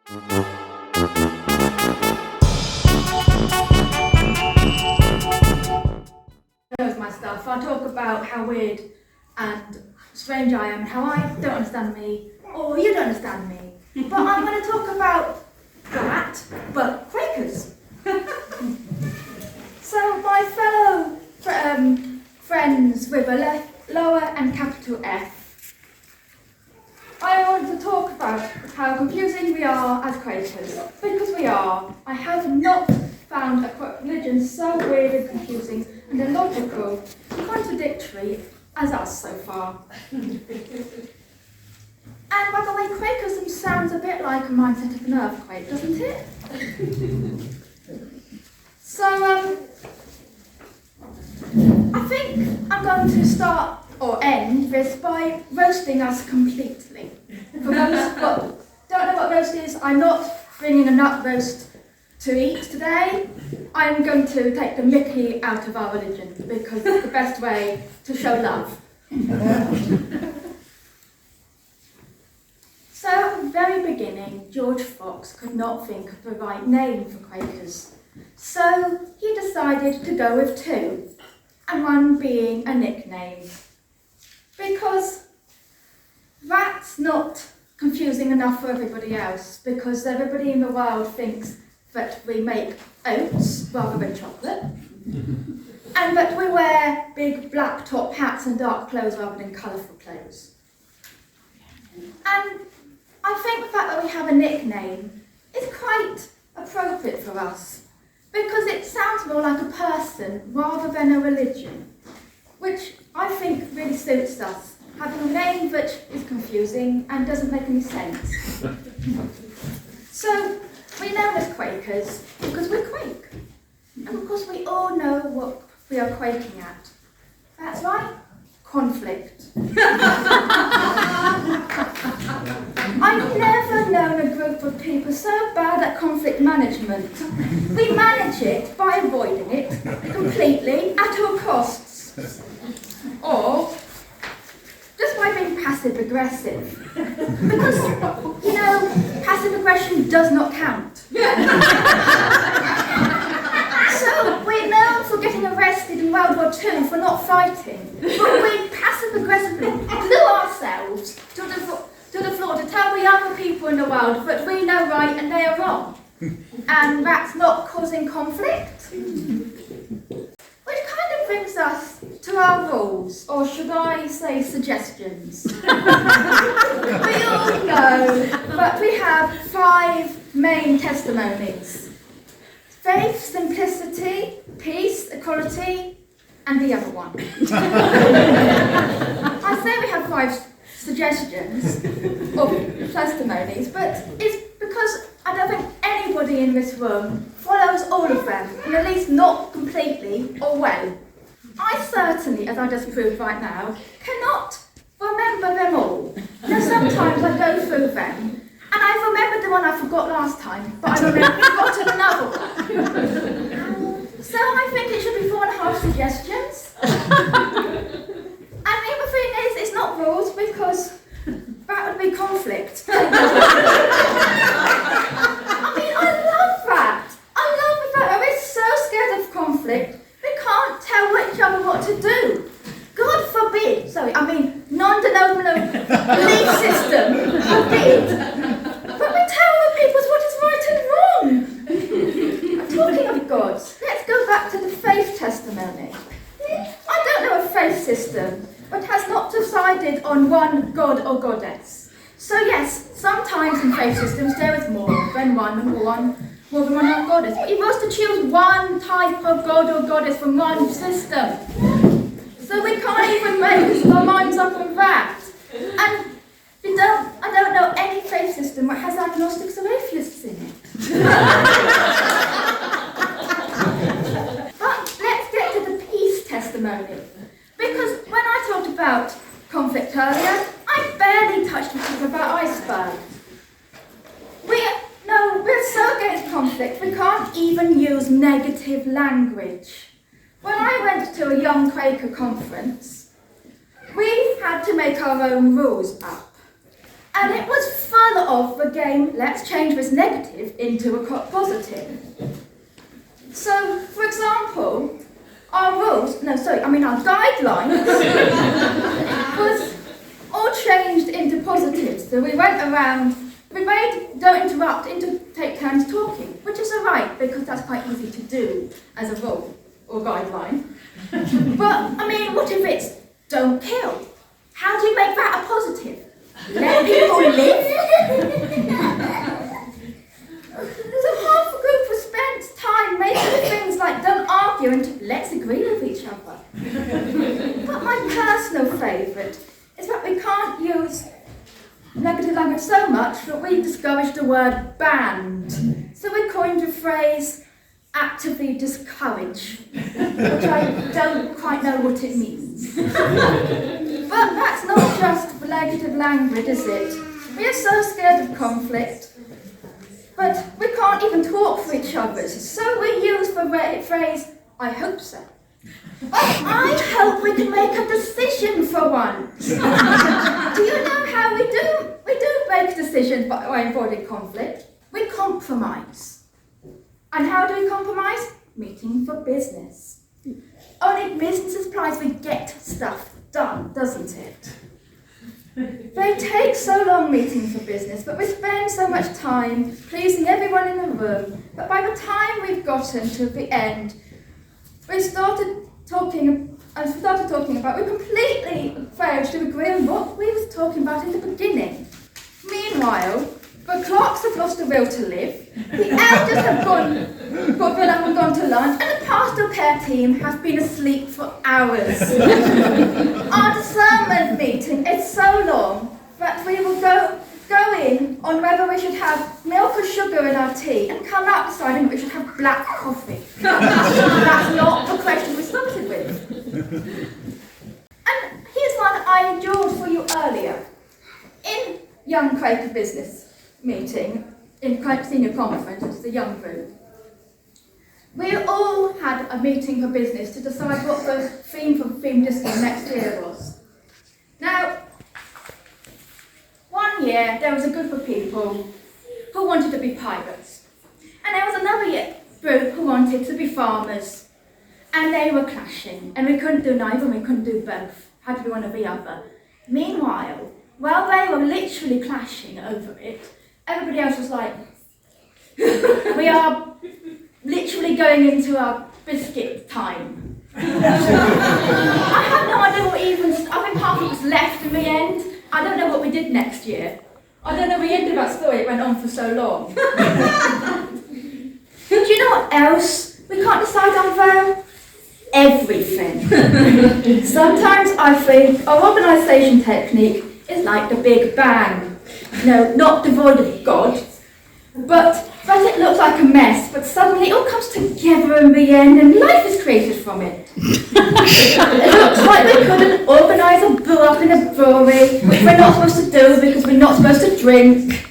Knows my stuff. I'll talk about how weird and strange I am and how I don't understand me or you don't understand me. But I'm going to talk about that, but Quakers. So my fellow friends with a lower and capital F, I want to talk about how confusing we are as Quakers, because we are. I have not found a religion so weird and confusing and illogical and contradictory as us so far. And by the way, Quakerism sounds a bit like a mindset of an earthquake, doesn't it? So, I think I'm going to start or end this by roasting us completely. For those who don't know what roast is, I'm not bringing a nut roast to eat today. I'm going to take the mickey out of our religion because it's the best way to show love. So at the very beginning, George Fox could not think of the right name for Quakers. So he decided to go with two, and one being a nickname. Because that's not confusing enough for everybody else, because everybody in the world thinks that we make oats rather than chocolate, and that we wear big black top hats and dark clothes rather than colourful clothes. And I think the fact that we have a nickname is quite appropriate for us, because it sounds more like a person rather than a religion, which I think really suits us, having a name that is confusing and doesn't make any sense. So, we're known as Quakers because we quake. And of course we all know what we are quaking at. That's right, conflict. I've never known a group of people so bad at conflict management. We manage it by avoiding it completely at all costs. Or just by being passive-aggressive. Because, you know, passive aggression does not count. So we're known for getting arrested in World War II for not fighting, but we passive-aggressively glue ourselves to the floor to tell the other people in the world that we know right and they are wrong. And that's not causing conflict. Which kind of brings us to our rules, or should I say suggestions. We all know that we have 5 main testimonies: faith, simplicity, peace, equality, and the other one. I say we have 5 suggestions of testimonies, but it's because I don't think anybody in this room follows all of them, and at least not completely or well. I certainly, as I just proved right now, cannot remember them all. Now sometimes I go through them, and I've remembered the one I forgot last time, but I've forgotten another one. So I think it should be 4.5 suggestions. And the other thing is, it's not rules because that would be conflict. I mean, I love that. I love the fact that we're so scared of conflict, we can't tell each other what to do. God forbid, non-denominational belief system forbid, but we tell other people what is right and wrong. Talking of gods, let's go back to the faith testimony. I don't know a faith system but has not decided on one god or goddess. So yes, sometimes in faith systems there is more than one goddess. But you're supposed to choose one type of god or goddess from one system. So we can't even make our minds up on that. And I don't know any faith system that has agnostics or atheists in it. But let's get to the peace testimony. Because when I talked about conflict earlier, I barely touched about icebergs. We're so against conflict, we can't even use negative language. When I went to a young Quaker conference, we had to make our own rules up. And it was full of the game, let's change this negative into a positive. So, for example, our guidelines was all changed into positives. So we went around, we made don't interrupt into take turns talking, which is alright because that's quite easy to do as a rule or guideline. But, what if it's don't kill? How do you make that a positive? Let people live? So half a group has spent time making things like don't argue and let's agree with each other. But my personal favourite is that we can't use negative language so much that we discourage the word banned. So we coined the phrase actively discourage, which I don't quite know what it means. But that's not just negative language, is it? We are so scared of conflict, but we can't even talk for each other. So we use the phrase, I hope so. I hope we can make a decision for once. Do you know how we do? We do make decisions by avoiding conflict. We compromise. And how do we compromise? Meeting for business. Only business supplies we get stuff done, doesn't it? They take so long meeting for business, but we spend so much time pleasing everyone in the room that by the time we've gotten to the end, we started talking about, we completely failed to agree on what we were talking about in the beginning. Meanwhile, the clocks have lost the will to live, the elders have got up and gone to lunch, and the pastoral care team has been asleep for hours. Our discernment meeting is so long that we will go in on whether we should have milk or sugar in our tea and come out deciding that we should have black coffee. That's not the question we started with. And here's one I endured for you earlier. In Young Quaker Business meeting, in Quaker Senior Conference, which is a young group, we all had a meeting for business to decide what the theme for the theme discipline next year was. Now, one year there was a group of people who wanted to be pirates, and there was another group who wanted to be farmers, and they were clashing, and we couldn't do neither, and we couldn't do both. Had to be one or the other. Meanwhile, while they were literally clashing over it, everybody else was like, we are literally going into our biscuit time. I have no idea what I think half of us left in the end. I don't know what we did next year. I don't know the end of that story, it went on for so long. Do you know what else we can't decide on though? Everything. Sometimes I think our organisation technique is like the Big Bang. No, not devoid of God, but it looks like a mess, but suddenly it all comes together in the end and life is created from it. It looks like we couldn't organise a brew up in a brewery, which we're not supposed to do because we're not supposed to drink.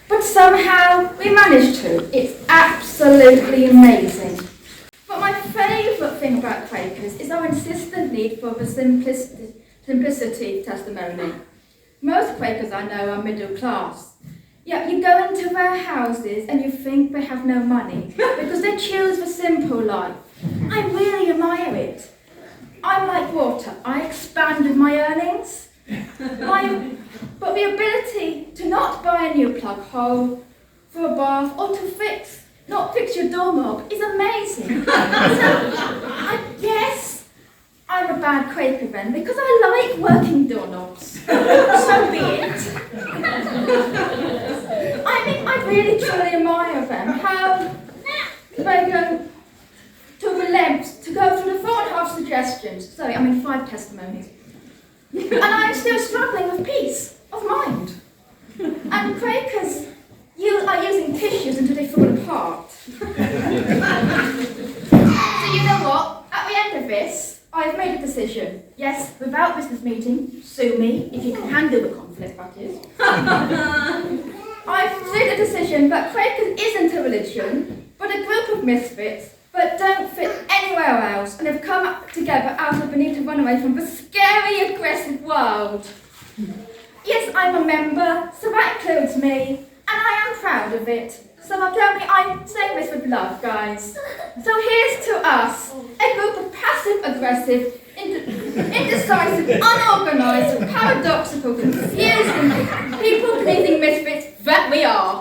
But somehow we managed to. It's absolutely amazing. But my favourite thing about Quakers is our insistent need for the simplicity testimony. Most Quakers I know are middle class. Yet you go into their houses and you think they have no money because they choose the simple life. I really admire it. I'm like water. I expand with my earnings. But the ability to not buy a new plug hole for a bath or to not fix your doorknob is amazing. Yes, I'm a bad Quaker then because I like working doorknobs. So be it. I really truly admire them, how they go to the lengths to go through the 4.5 suggestions. 5 testimonies. And I'm still struggling with peace of mind. And Quakers are using tissues until they fall apart. So you know what? At the end of this, I've made a decision. Yes, without business meeting, sue me, if you can handle the conflict, that is. I've made a decision that Quakers isn't a religion, but a group of misfits that don't fit anywhere else and have come together out of the need to run away from the scary, aggressive world. Yes, I'm a member, so that includes me, and I am proud of it. So tell me I'm saying this with love, guys. So here's to us, a group of passive-aggressive, indecisive, unorganised, paradoxical, confusing, people-pleasing misfits that we are.